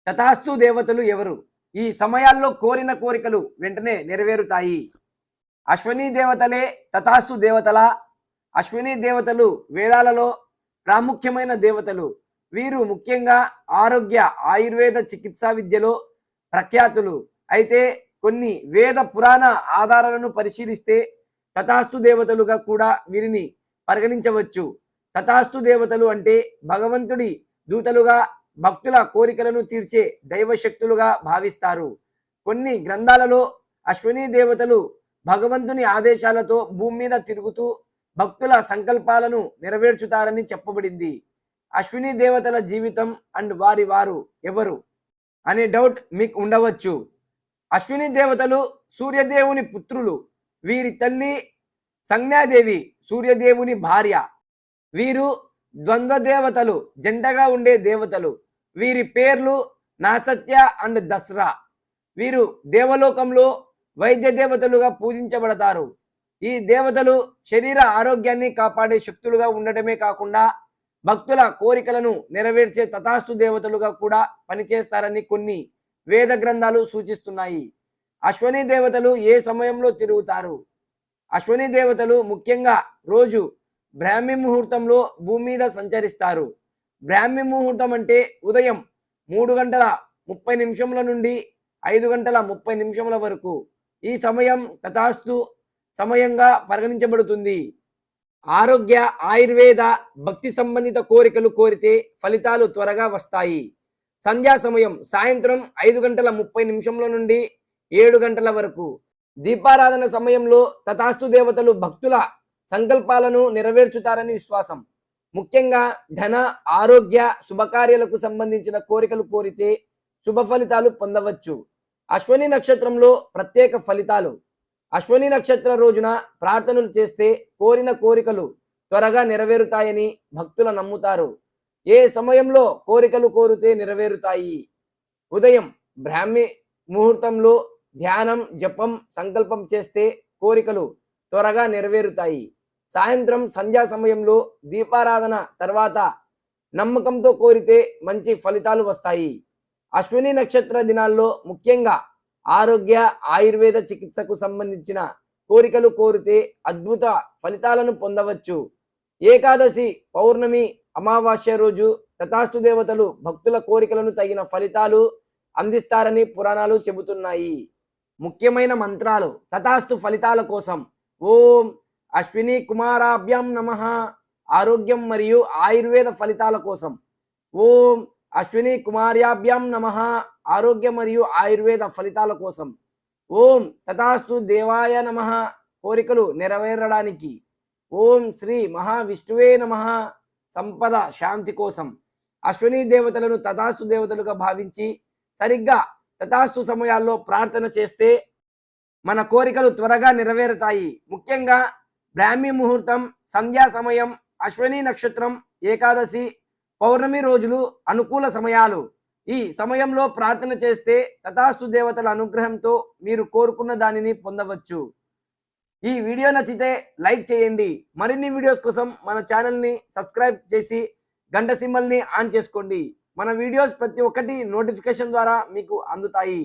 తథాస్తు దేవతలు ఎవరు? ఈ సమయాల్లో కోరిన కోరికలు వెంటనే నెరవేరుతాయి. అశ్విని దేవతలే తథాస్తు దేవతలా? అశ్విని దేవతలు వేదాలలో ప్రాముఖ్యమైన దేవతలు. వీరు ముఖ్యంగా ఆరోగ్య, ఆయుర్వేద చికిత్సా విద్యలో ప్రఖ్యాతులు. అయితే కొన్ని వేద పురాణ ఆధారాలను పరిశీలిస్తే తథాస్తు దేవతలుగా కూడా వీరిని పరిగణించవచ్చు. తథాస్తు దేవతలు అంటే భగవంతుడి దూతలుగా, భక్తుల కోరికలను తీర్చే దైవశక్తులుగా భావిస్తారు. కొన్ని గ్రంథాలలో అశ్విని దేవతలు భగవంతుని ఆదేశాలతో భూమి మీద తిరుగుతూ భక్తుల సంకల్పాలను నెరవేర్చుతారని చెప్పబడింది. అశ్విని దేవతల జీవితం అండ్ వారు ఎవరు అనే డౌట్ మీకు ఉండవచ్చు. అశ్విని దేవతలు సూర్యదేవుని పుత్రులు. వీరి తల్లి సంజ్ఞాదేవి సూర్యదేవుని భార్య. వీరు ద్వంద్వ దేవతలు, జంటగా ఉండే దేవతలు. వీరి పేర్లు నాసత్య అండ్ దసరా. వీరు దేవలోకంలో వైద్య దేవతలుగా పూజించబడతారు. ఈ దేవతలు శరీర ఆరోగ్యాన్ని కాపాడే శక్తులుగా ఉండటమే కాకుండా భక్తుల కోరికలను నెరవేర్చే తథాస్తు దేవతలుగా కూడా పనిచేస్తారని కొన్ని వేద గ్రంథాలు సూచిస్తున్నాయి. అశ్విని దేవతలు ఏ సమయంలో తిరుగుతారు? అశ్విని దేవతలు ముఖ్యంగా రోజు బ్రాహ్మీ ముహూర్తంలో భూమి మీద సంచరిస్తారు. బ్రాహ్మీ ముహూర్తం అంటే ఉదయం 3:30 నుండి 5:30 వరకు. ఈ సమయం తథాస్తు సమయంగా పరిగణించబడుతుంది. ఆరోగ్య, ఆయుర్వేద, భక్తి సంబంధిత కోరికలు కోరితే ఫలితాలు త్వరగా వస్తాయి. సంధ్యా సమయం సాయంత్రం 5:30 నుండి 7 గంటల వరకు. దీపారాధన సమయంలో తథాస్తు దేవతలు భక్తుల సంకల్పాలను నెరవేర్చుతారని విశ్వాసం. ముఖ్యంగా ధన, ఆరోగ్య, శుభకార్యాలకు సంబంధించిన కోరికలు కోరితే శుభ ఫలితాలు పొందవచ్చు. అశ్విని నక్షత్రంలో ప్రత్యేక ఫలితాలు. అశ్విని నక్షత్ర రోజున ప్రార్థనలు చేస్తే కోరిన కోరికలు త్వరగా నెరవేరుతాయని భక్తులు నమ్ముతారు. ఏ సమయంలో కోరికలు కోరితే నెరవేరుతాయి? ఉదయం బ్రాహ్మీ ముహూర్తంలో ధ్యానం, జపం, సంకల్పం చేస్తే కోరికలు త్వరగా నెరవేరుతాయి. సాయంత్రం సంధ్యా సమయంలో దీపారాధన తర్వాత నమ్మకంతో కోరితే మంచి ఫలితాలు వస్తాయి. అశ్విని నక్షత్ర దినాల్లో ముఖ్యంగా ఆరోగ్య, ఆయుర్వేద చికిత్సకు సంబంధించిన కోరికలు కోరితే అద్భుత ఫలితాలను పొందవచ్చు. ఏకాదశి, పౌర్ణమి, అమావాస్య రోజు తథాస్తు దేవతలు భక్తుల కోరికలను తగిన ఫలితాలు అందిస్తారని పురాణాలు చెబుతున్నాయి. ముఖ్యమైన మంత్రాలు తథాస్తు ఫలితాల కోసం. ఓం అశ్విని కుమారాభ్యాం నమః. ఆరోగ్యం మరియు ఆయుర్వేద ఫలితాల కోసం. ఓం అశ్విని కుమార్యాభ్యాం నమః. ఆరోగ్య మరియు ఆయుర్వేద ఫలితాల కోసం. ఓం తథాస్తు దేవాయ నమః. కోరికలు నెరవేరడానికి. ఓం శ్రీ మహావిష్ణువే నమః. సంపద, శాంతి కోసం. అశ్విని దేవతలను తథాస్తు దేవతలుగా భావించి సరిగ్గా తథాస్తు సమయాల్లో ప్రార్థన చేస్తే మన కోరికలు త్వరగా నెరవేరుతాయి. ముఖ్యంగా బ్రాహ్మీ ముహూర్తం, సంధ్యా సమయం, అశ్విని నక్షత్రం, ఏకాదశి, పౌర్ణమి రోజులు అనుకూల సమయాలు. ఈ సమయంలో ప్రార్థన చేస్తే తథాస్తు దేవతల అనుగ్రహంతో మీరు కోరుకున్న దానిని పొందవచ్చు. ఈ వీడియో నచ్చితే లైక్ చేయండి. మరిన్ని వీడియోస్ కోసం మన ఛానల్ని సబ్స్క్రైబ్ చేసి గంట సింబల్ని ఆన్ చేసుకోండి. మన వీడియోస్ ప్రతి ఒక్కటి నోటిఫికేషన్ ద్వారా మీకు అందుతాయి.